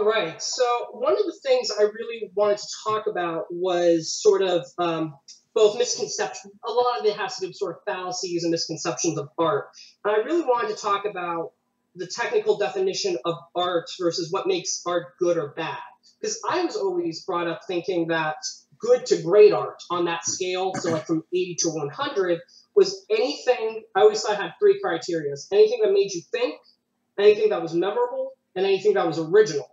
All right. So one of the things I really wanted to talk about was sort of both misconceptions. A lot of it has to do with sort of fallacies and misconceptions of art. And I really wanted to talk about the technical definition of art versus what makes art good or bad. Because I was always brought up thinking that good to great art on that scale, so like from 80 to 100, was anything. I always thought I had three criteria: anything that made you think, anything that was memorable, and anything that was original.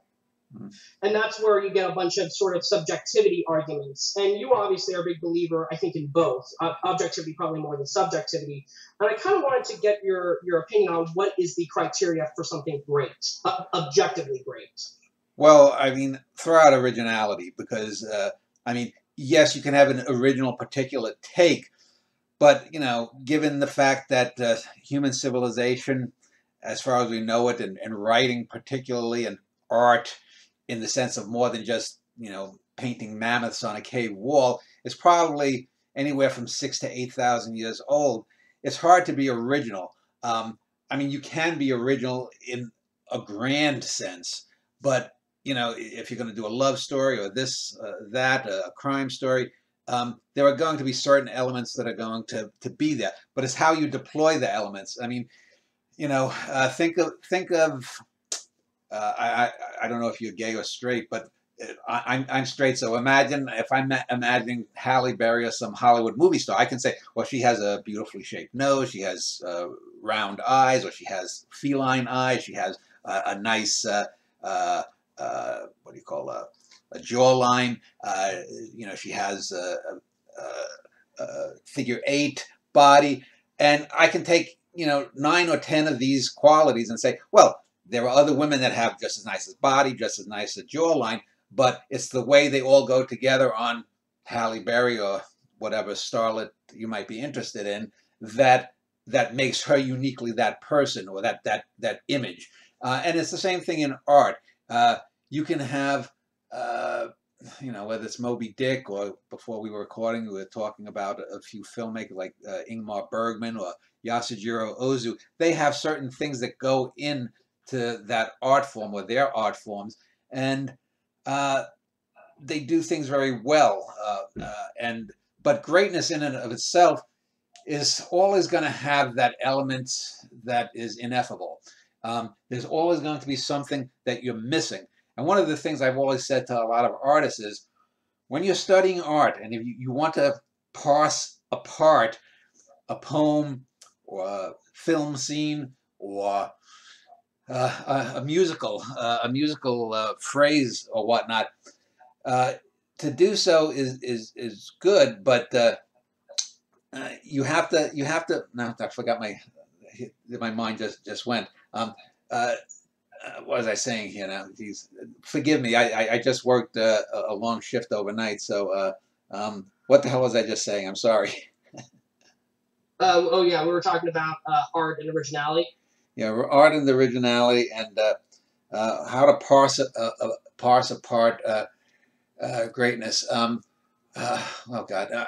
And that's where you get a bunch of sort of subjectivity arguments. And you obviously are a big believer, I think, in both. Objectivity probably more than subjectivity. And I kind of wanted to get your opinion on what is the criteria for something great, objectively great. Well, I mean, throw out originality because, I mean, yes, you can have an original particular take, but, you know, given the fact that human civilization, as far as we know it, and writing particularly, and art in the sense of more than just, you know, painting mammoths on a cave wall, is probably anywhere from 6,000 to 8,000 years old. It's hard to be original. I mean, you can be original in a grand sense, but, you know, if you're going to do a love story or this, that, a crime story, there are going to be certain elements that are going to be there. But it's how you deploy the elements. I mean, you know, think of I don't know if you're gay or straight, but I'm straight. So imagine if I'm imagining Halle Berry or some Hollywood movie star, I can say, well, she has a beautifully shaped nose, she has round eyes, or she has feline eyes, she has a nice what do you call a jawline. You know, she has a figure eight body, and I can take, you know, 9 or 10 of these qualities and say, well, there are other women that have just as nice as body, just as nice a jawline, but it's the way they all go together on Halle Berry or whatever starlet you might be interested in that makes her uniquely that person or that image. And it's the same thing in art. You can have, you know, whether it's Moby Dick or before we were recording, we were talking about a few filmmakers like Ingmar Bergman or Yasujiro Ozu. They have certain things that go in to that art form or their art forms, and they do things very well. But greatness in and of itself is always going to have that element that is ineffable. There's always going to be something that you're missing. And one of the things I've always said to a lot of artists is, when you're studying art and if you want to parse apart a poem or a film scene or a musical phrase or whatnot, to do so is good, but you have to. No, I forgot my mind just went. What was I saying here now? Geez, forgive me. I just worked a long shift overnight. So what the hell was I just saying? I'm sorry. Oh yeah, we were talking about art and originality. Yeah, art and originality, and how to parse apart greatness. Oh God, now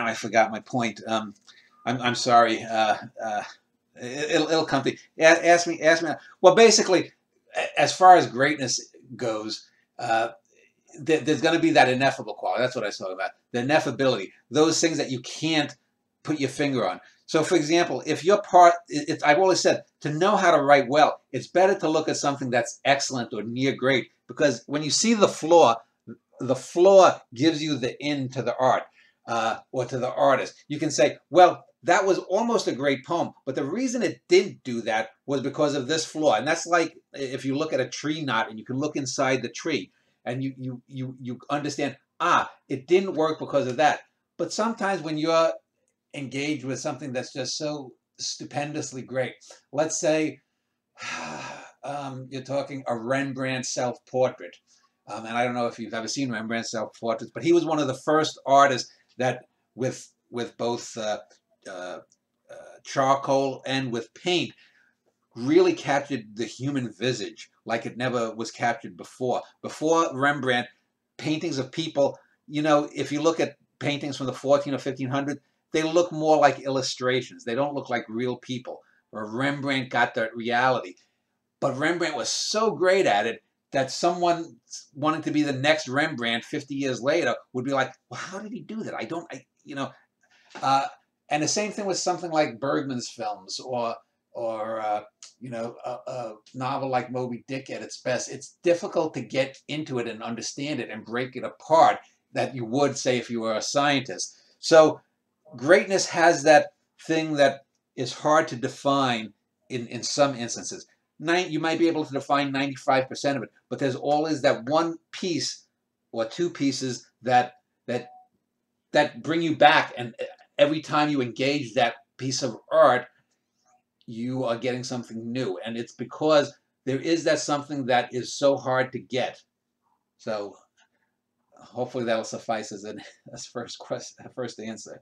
I forgot my point. I'm sorry. It'll come to you. Ask me. Well, basically, as far as greatness goes, there's going to be that ineffable quality. That's what I was talking about. The ineffability. Those things that you can't put your finger on. So, for example, if your part, I've always said, to know how to write well, it's better to look at something that's excellent or near great, because when you see the flaw gives you the in to the art or to the artist. You can say, well, that was almost a great poem, but the reason it didn't do that was because of this flaw. And that's like if you look at a tree knot and you can look inside the tree and you understand, it didn't work because of that. But sometimes when you're engaged with something that's just so stupendously great, let's say you're talking a Rembrandt self-portrait. And I don't know if you've ever seen Rembrandt's self-portraits, but he was one of the first artists that with both charcoal and with paint really captured the human visage like it never was captured before. Before Rembrandt, paintings of people, you know, if you look at paintings from the 14 or 1500s, they look more like illustrations. They don't look like real people. Or Rembrandt got that reality. But Rembrandt was so great at it that someone wanting to be the next Rembrandt 50 years later would be like, well, how did he do that? Uh, and the same thing with something like Bergman's films, or a novel like Moby Dick at its best. It's difficult to get into it and understand it and break it apart that you would, say, if you were a scientist. So greatness has that thing that is hard to define in some instances. You might be able to define 95% of it, but there's always that one piece or two pieces that bring you back, and every time you engage that piece of art, you are getting something new, and it's because there is that something that is so hard to get. So hopefully that will suffice as first answer.